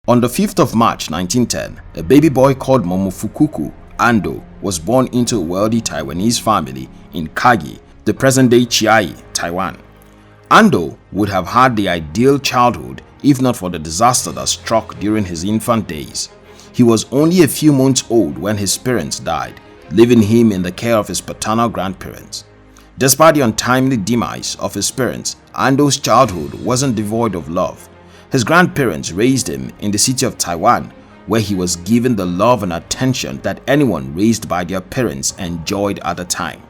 On the 5th of March 1910, a baby boy called Momofokuku Ando was born into a wealthy Taiwanese family in Kagi, the present-day Chiayi, Taiwan. Ando would have had the ideal childhood if not for the disaster that struck during his infant days. He was only a few months old when his parents died, leaving him in the care of his paternal grandparents. Despite the untimely demise of his parents, Ando's childhood wasn't devoid of love. His grandparents raised him in the city of Taiwan, where he was given the love and attention that anyone raised by their parents enjoyed at the time.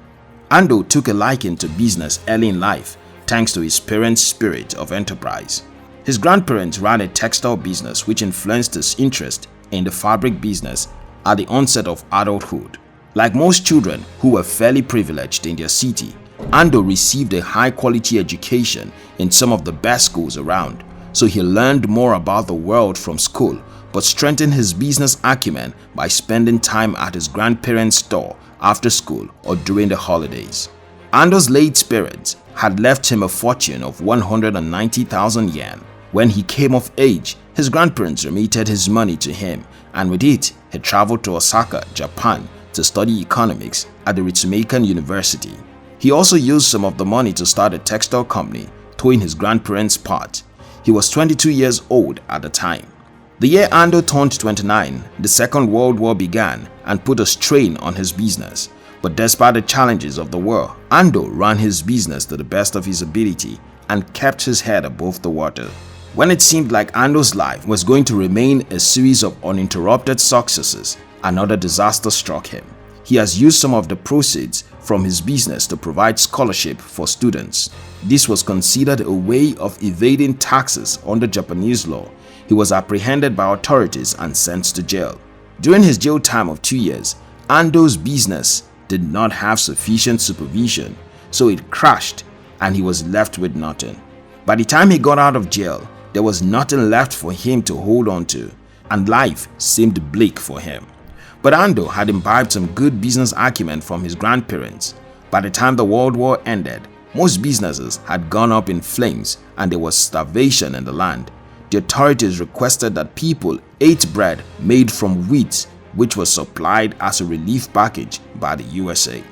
Ando took a liking to business early in life, thanks to his parents' spirit of enterprise. His grandparents ran a textile business which influenced his interest in the fabric business at the onset of adulthood. Like most children who were fairly privileged in their city, Ando received a high-quality education in some of the best schools around, so he learned more about the world from school but strengthened his business acumen by spending time at his grandparents' store after school or during the holidays. Ando's late parents had left him a fortune of 190,000 yen. When he came of age, his grandparents remitted his money to him, and with it, he traveled to Osaka, Japan to study economics at the Ritsumeikan University. He also used some of the money to start a textile company, towing his grandparents' part. He was 22 years old at the time. The year Ando turned 29, the Second World War began and put a strain on his business. But despite the challenges of the war, Ando ran his business to the best of his ability and kept his head above the water. When it seemed like Ando's life was going to remain a series of uninterrupted successes, another disaster struck him. He has used some of the proceeds from his business to provide scholarship for students. This was considered a way of evading taxes under Japanese law. He was apprehended by authorities and sent to jail. During his jail time of 2 years, Ando's business did not have sufficient supervision, so it crashed and he was left with nothing. By the time he got out of jail, there was nothing left for him to hold on to, and life seemed bleak for him. But Ando had imbibed some good business acumen from his grandparents. By the time the World War ended, most businesses had gone up in flames and there was starvation in the land. The authorities requested that people ate bread made from wheat, which was supplied as a relief package by the USA.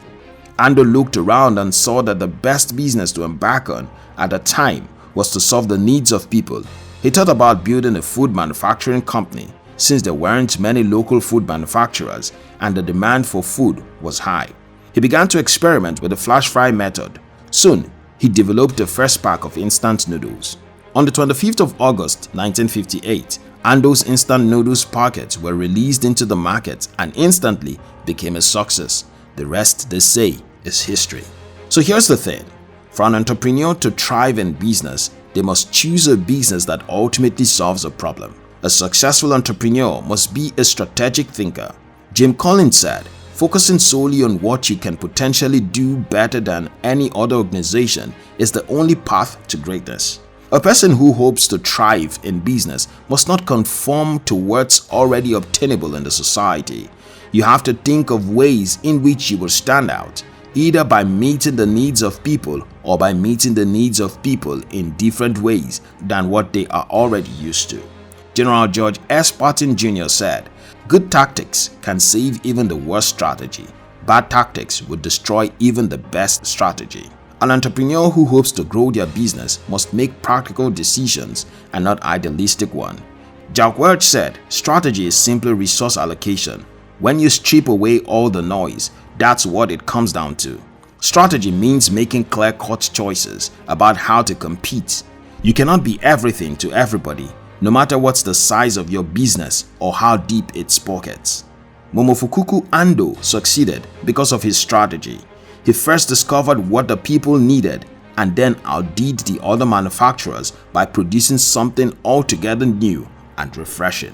Ando looked around and saw that the best business to embark on at the time was to solve the needs of people. He thought about building a food manufacturing company, since there weren't many local food manufacturers and the demand for food was high. He began to experiment with the flash fry method. Soon, he developed the first pack of instant noodles. On the 25th of August 1958, Ando's instant noodles packets were released into the market and instantly became a success. The rest, they say, is history. So here's the thing. For an entrepreneur to thrive in business, they must choose a business that ultimately solves a problem. A successful entrepreneur must be a strategic thinker. Jim Collins said, focusing solely on what you can potentially do better than any other organization is the only path to greatness. A person who hopes to thrive in business must not conform to what's already obtainable in the society. You have to think of ways in which you will stand out, either by meeting the needs of people or by meeting the needs of people in different ways than what they are already used to. General George S. Patton Jr. said, good tactics can save even the worst strategy. Bad tactics would destroy even the best strategy. An entrepreneur who hopes to grow their business must make practical decisions and not idealistic ones. Jack Welch said, strategy is simply resource allocation. When you strip away all the noise, that's what it comes down to. Strategy means making clear-cut choices about how to compete. You cannot be everything to everybody, no matter what's the size of your business or how deep its pockets. Momofokuku Ando succeeded because of his strategy. He first discovered what the people needed and then outdid the other manufacturers by producing something altogether new and refreshing.